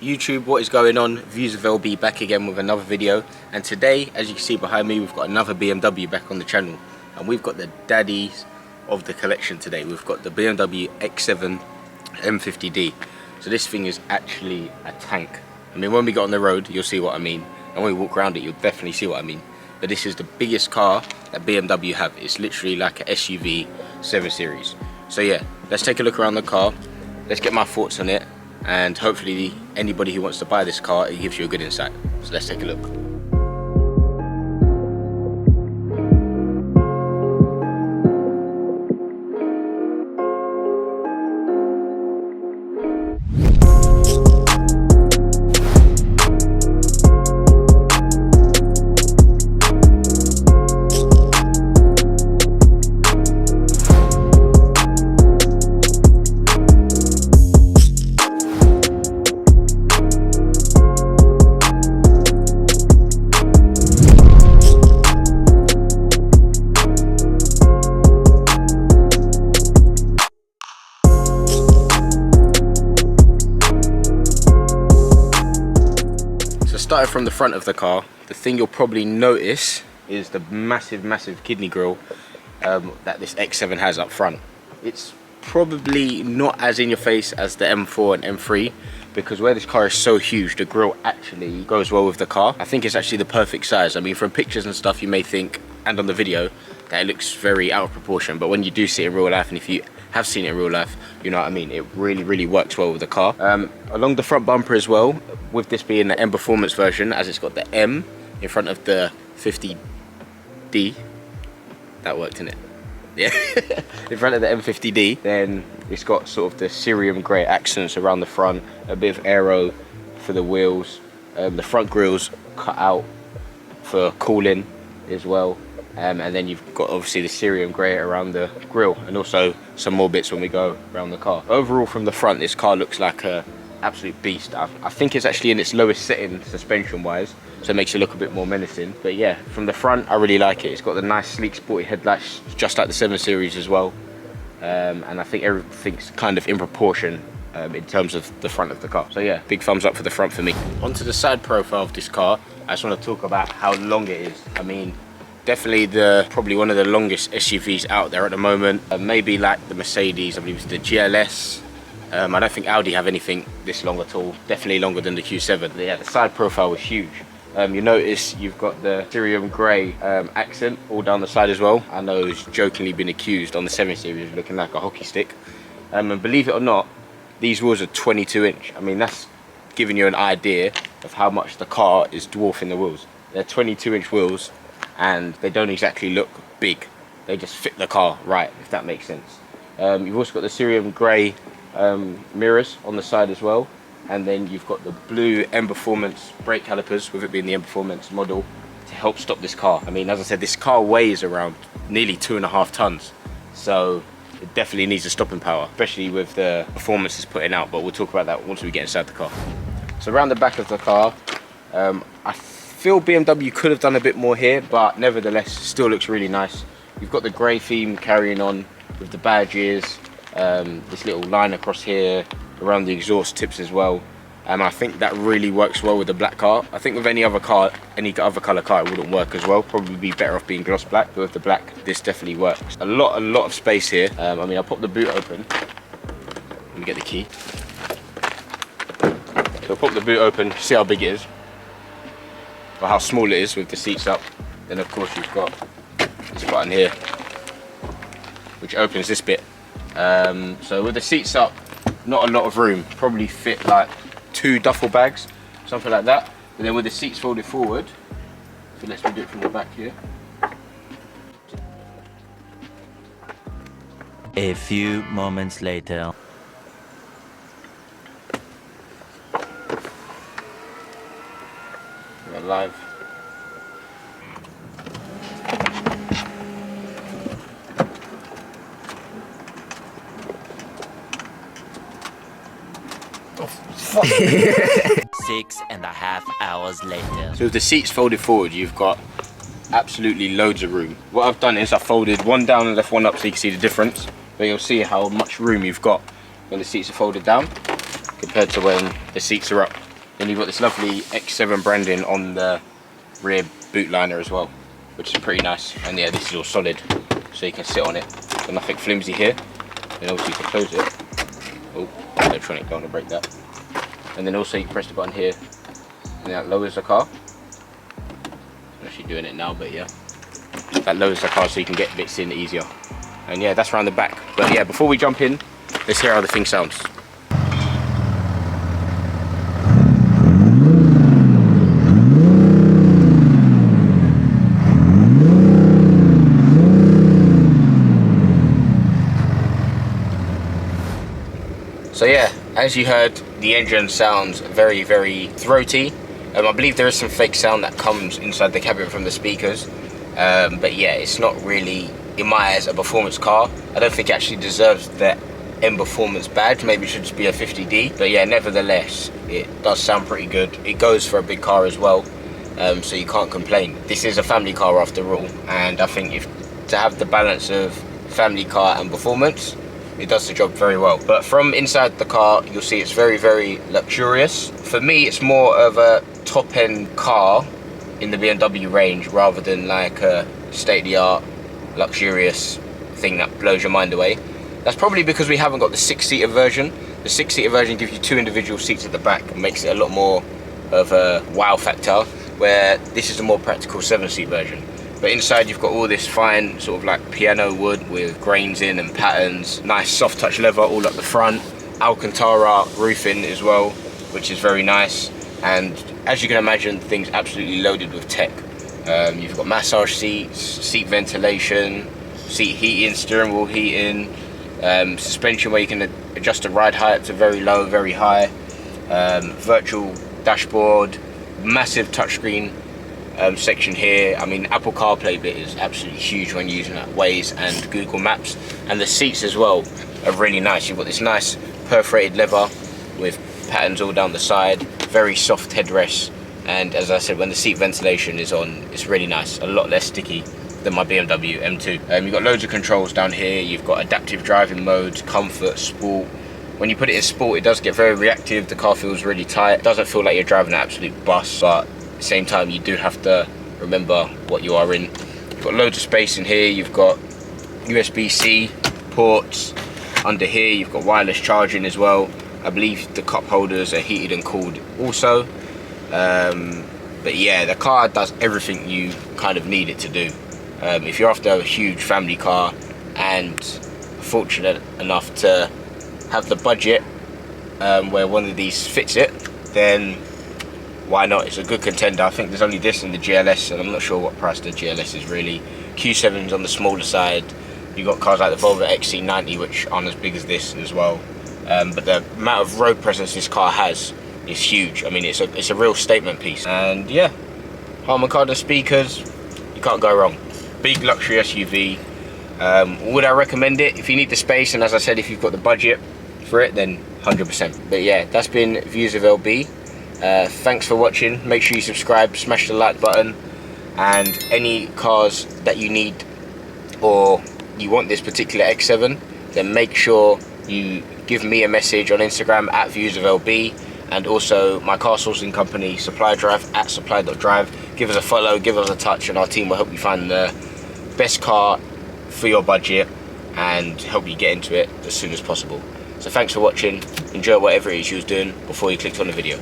YouTube, what is going on? Views of LB back again with another video, and today, as you can see behind me, we've got another BMW back on the channel, and we've got the daddies of the collection today. We've got the BMW X7 M50d. So this thing is actually a tank. I mean, when we get on the road, you'll see what I mean, and when we walk around it, you'll definitely see what I mean. But this is the biggest car that BMW have. It's literally like an SUV 7 Series. So yeah, let's take a look around the car. Let's get my thoughts on it, and hopefully anybody who wants to buy this car, it gives you a good insight. So let's take a look. Starting from the front of the car, the thing you'll probably notice is the massive kidney grille that this X7 has up front. It's probably not as in your face as the M4 and M3, because where this car is so huge, the grille actually goes well with the car. I think it's actually the perfect size. I mean, from pictures and stuff, you may think, and on the video, that it looks very out of proportion, but when you do see it in real life, and if you have seen it in real life, you know what I mean, it really works well with the car. Along the front bumper as well, with this being the M Performance version, as it's got the M in front of the 50D, that worked, innit? Yeah. In front of the M50D, then it's got sort of the cerium grey accents around the front, a bit of aero for the wheels, the front grille's cut out for cooling as well. And then you've got obviously the cerium grey around the grille, and also some more bits when we go around the car. Overall, from the front, this car looks like a absolute beast. I think it's actually in its lowest setting suspension wise, so it makes it look a bit more menacing. But yeah, from the front, I really like it. It's got the nice sleek sporty headlights, just like the 7 Series as well, and I think everything's kind of in proportion in terms of the front of the car. So yeah, big thumbs up for the front for me. Onto the side profile of this car, I just want to talk about how long it is. I mean, definitely probably one of the longest SUVs out there at the moment. Maybe like the Mercedes, I believe it's the GLS. I don't think Audi have anything this long at all. Definitely longer than the Q7. But yeah, the side profile was huge. You notice you've got the cerium grey accent all down the side as well. I know it's jokingly been accused on the 7 Series of looking like a hockey stick. And believe it or not, these wheels are 22 inch. I mean, that's giving you an idea of how much the car is dwarfing the wheels. They're 22 inch wheels, and they don't exactly look big. They just fit the car right, if that makes sense. You've also got the cerium grey mirrors on the side as well, and then you've got the blue M Performance brake calipers, with it being the M Performance model, to help stop this car. I mean, as I said, this car weighs around nearly 2.5 tons, so it definitely needs a stopping power, especially with the performance it's putting out, but we'll talk about that once we get inside the car. So around the back of the car, I feel BMW could have done a bit more here, but nevertheless still looks really nice. You've got the grey theme carrying on with the badges, this little line across here around the exhaust tips as well. I think that really works well with the black car. I think with any other car, any other colour car, it wouldn't work as well. Probably be better off being gloss black, but with the black, this definitely works. A lot of space here. I mean, I'll pop the boot open. Let me get the key. So I'll pop the boot open, see how big it is, or how small it is with the seats up. Then of course you've got this button here, which opens this bit. So with the seats up, not a lot of room, probably fit like 2 duffel bags, something like that. But then with the seats folded forward, so let's do it from the back here. A few moments later. We're live. Oh, fuck. 6.5 hours later. So with the seats folded forward, you've got absolutely loads of room. What I've done is I folded one down and left one up so you can see the difference. But you'll see how much room you've got when the seats are folded down compared to when the seats are up. Then you've got this lovely X7 branding on the rear boot liner as well, which is pretty nice. And yeah, this is all solid, so you can sit on it. So nothing flimsy here. Then obviously to close it, oh, electronic, don't want to break that. And then also you press the button here, and that lowers the car. I'm actually doing it now, but yeah, that lowers the car so you can get bits in easier. And yeah, that's around the back. But yeah, before we jump in, let's hear how the thing sounds. So yeah, as you heard, the engine sounds very, very throaty. I believe there is some fake sound that comes inside the cabin from the speakers. But yeah, it's not really, in my eyes, a performance car. I don't think it actually deserves the M Performance badge. Maybe it should just be a 50D. But yeah, nevertheless, it does sound pretty good. It goes for a big car as well, so you can't complain. This is a family car after all, and I think to have the balance of family car and performance, it does the job very well. But from inside the car, you'll see it's very, very luxurious. For me, it's more of a top-end car in the BMW range rather than like a state-of-the-art luxurious thing that blows your mind away. That's probably because we haven't got the 6-seater version. The 6-seater version gives you 2 individual seats at the back and makes it a lot more of a wow factor, where this is a more practical 7-seat version. But inside you've got all this fine sort of like piano wood with grains in and patterns, nice soft touch leather all up the front, Alcantara roofing as well, which is very nice. And as you can imagine, the thing's absolutely loaded with tech. You've got massage seats, seat ventilation, seat heating, steering wheel heating, suspension where you can adjust the ride height to very low, very high, virtual dashboard, massive touchscreen section here. I mean, Apple CarPlay bit is absolutely huge when using that Waze and Google Maps. And the seats as well are really nice. You've got this nice perforated leather with patterns all down the side, very soft headrests, and as I said, when the seat ventilation is on, it's really nice, a lot less sticky than my BMW M2. You've got loads of controls down here. You've got adaptive driving modes, comfort, sport. When you put it in sport, it does get very reactive. The car feels really tight. It doesn't feel like you're driving an absolute bus, but at the same time, you do have to remember what you are in. You've got loads of space in here. You've got USB-C ports. Under here, you've got wireless charging as well. I believe the cup holders are heated and cooled also. But yeah, the car does everything you kind of need it to do. If you're after a huge family car and fortunate enough to have the budget where one of these fits it, then why not? It's a good contender. I think there's only this and the GLS, and I'm not sure what price the GLS is really. Q7's on the smaller side. You've got cars like the Volvo XC90, which aren't as big as this as well. But the amount of road presence this car has is huge. I mean, it's a real statement piece. And yeah, Harman Kardon speakers, you can't go wrong. Big luxury SUV. Would I recommend it? If you need the space, and as I said, if you've got the budget for it, then 100%. But yeah, that's been Views of LB. Thanks for watching. Make sure you subscribe, smash the like button, and any cars that you need or you want this particular X7, then make sure you give me a message on Instagram at viewsoflb, and also my car sourcing company Supply Drive at supply.drive. Give us a follow, give us a touch, and our team will help you find the best car for your budget and help you get into it as soon as possible. So thanks for watching. Enjoy whatever it is you was doing before you clicked on the video.